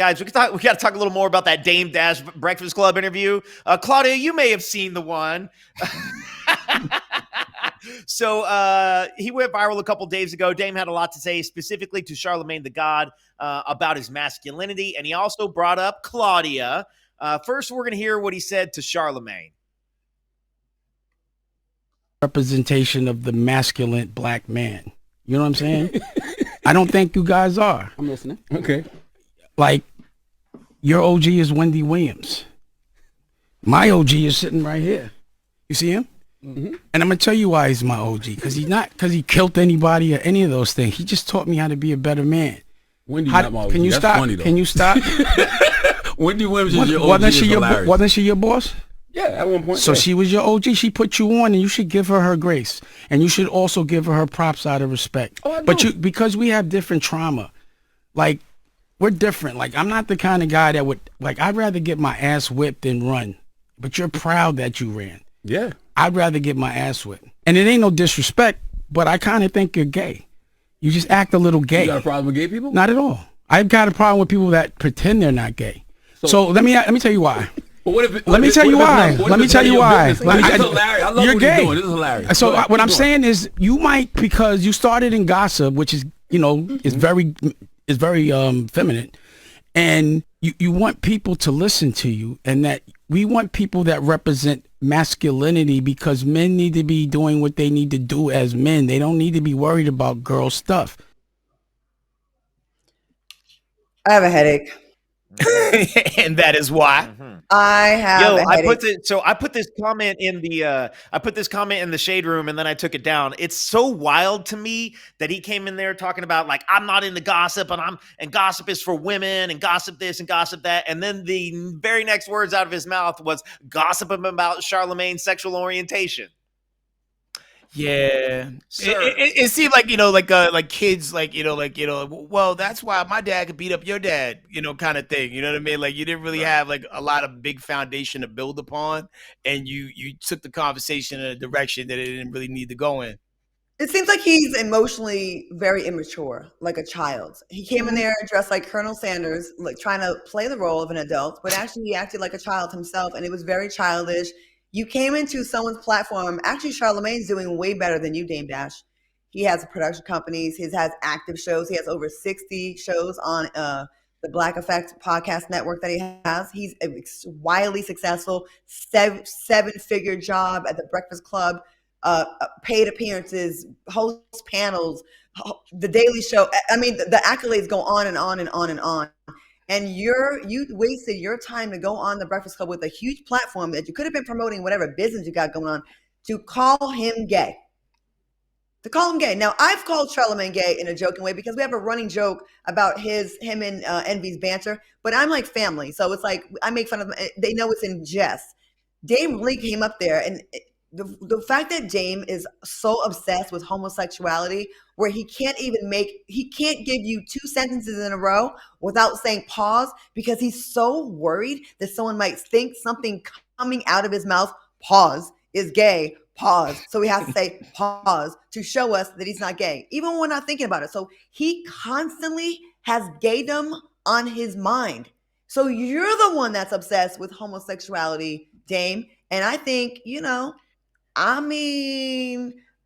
Guys, we got to talk a little more about that Dame Dash Breakfast Club interview. Claudia, you may have seen the one. So he went viral a couple days ago. Dame had a lot to say specifically to Charlamagne Tha God about his masculinity, and he also brought up Claudia. First, we're going to hear what he said to Charlamagne. Representation of the masculine black man. You know what I'm saying? I don't think you guys are. I'm listening. Okay. Like, your OG is Wendy Williams. My OG is sitting right here. You see him? Mm-hmm. And I'm going to tell you why he's my OG. Because he killed anybody or any of those things. He just taught me how to be a better man. Wendy's not my OG. Can you That's stop? funny, though. Can you stop? Wendy Williams is your OG. Wasn't she your boss? Yeah, at one point. So yeah. she was your OG. She put you on, and you should give her grace, and you should also give her props out of respect. Oh, I know. But because we have different trauma, like we're different. Like I'm not the kind of guy that would I'd rather get my ass whipped than run. But you're proud that you ran. Yeah. I'd rather get my ass whipped, and it ain't no disrespect, but I kind of think you're gay. You just act a little gay. You got a problem with gay people? Not at all. I've got a problem with people that pretend they're not gay. So let me tell you why. But let me tell you why. Let me tell you why. This is hilarious. I love you're what gay. he's doing. This is hilarious. So what I'm saying is, you might, because you started in gossip, which is is very feminine, and you want people to listen to you, and that we want people that represent masculinity, because men need to be doing what they need to do as men. They don't need to be worried about girl stuff. I have a headache. And that is why. I have a headache. I put this comment in the shade room, and then I took it down. It's so wild to me that he came in there talking about, like, I'm not into gossip, and gossip is for women, and gossip this and gossip that, and then the very next words out of his mouth was gossip about Charlemagne's sexual orientation. Yeah, it seemed like like kids well, that's why my dad could beat up your dad, kind of thing. You know what I mean? Like, you didn't really have like a lot of big foundation to build upon, and you took the conversation in a direction that it didn't really need to go in. It seems like he's emotionally very immature, like a child. He came in there dressed like Colonel Sanders, like trying to play the role of an adult, but actually he acted like a child himself, and it was very childish. You came into someone's platform. Actually, Charlemagne's doing way better than you, Dame Dash. He has production companies. He has active shows. He has over 60 shows on the Black Effect podcast network that he has. He's wildly successful, seven-figure job at the Breakfast Club, paid appearances, hosts panels, the Daily Show. I mean, the accolades go on and on and on and on. And you wasted your time to go on the Breakfast Club with a huge platform that you could have been promoting whatever business you got going on, to call him gay. Now, I've called Charlamagne gay in a joking way, because we have a running joke about him and Envy's banter, but I'm like family. So it's like, I make fun of them. They know it's in jest. Dame really came up there, and the fact that Dame is so obsessed with homosexuality, where he can't give you two sentences in a row without saying pause, because he's so worried that someone might think something coming out of his mouth, pause, is gay, pause. So he has to say pause to show us that he's not gay, even when we're not thinking about it. So he constantly has gaydom on his mind. So you're the one that's obsessed with homosexuality, Dame. And I think,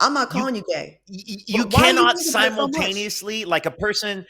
I'm not calling you gay. You cannot simultaneously, like a person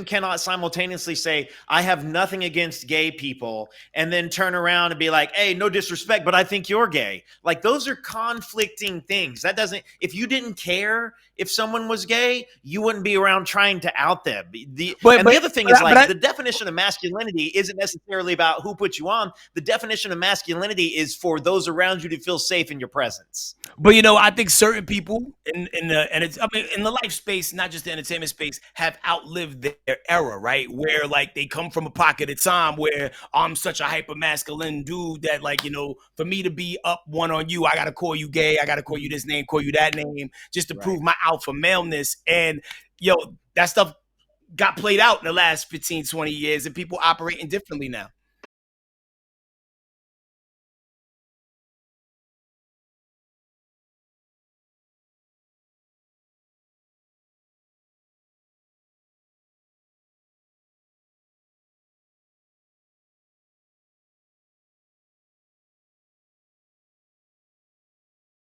cannot simultaneously say, I have nothing against gay people, and then turn around and be like, hey, no disrespect, but I think you're gay. Like, those are conflicting things. That doesn't, if you didn't care if someone was gay, you wouldn't be around trying to out them. The other thing is, the definition of masculinity isn't necessarily about who put you on. The definition of masculinity is for those around you to feel safe in your presence. But I think certain people in the life space, not just the entertainment space, have outlived their era, right? Where like they come from a pocket of time where I'm such a hyper masculine dude that, like, for me to be up one on you, I gotta call you gay, I gotta call you this name, call you that name, just to prove my alpha maleness. And that stuff got played out in the last 15, 20 years, and people operating differently now.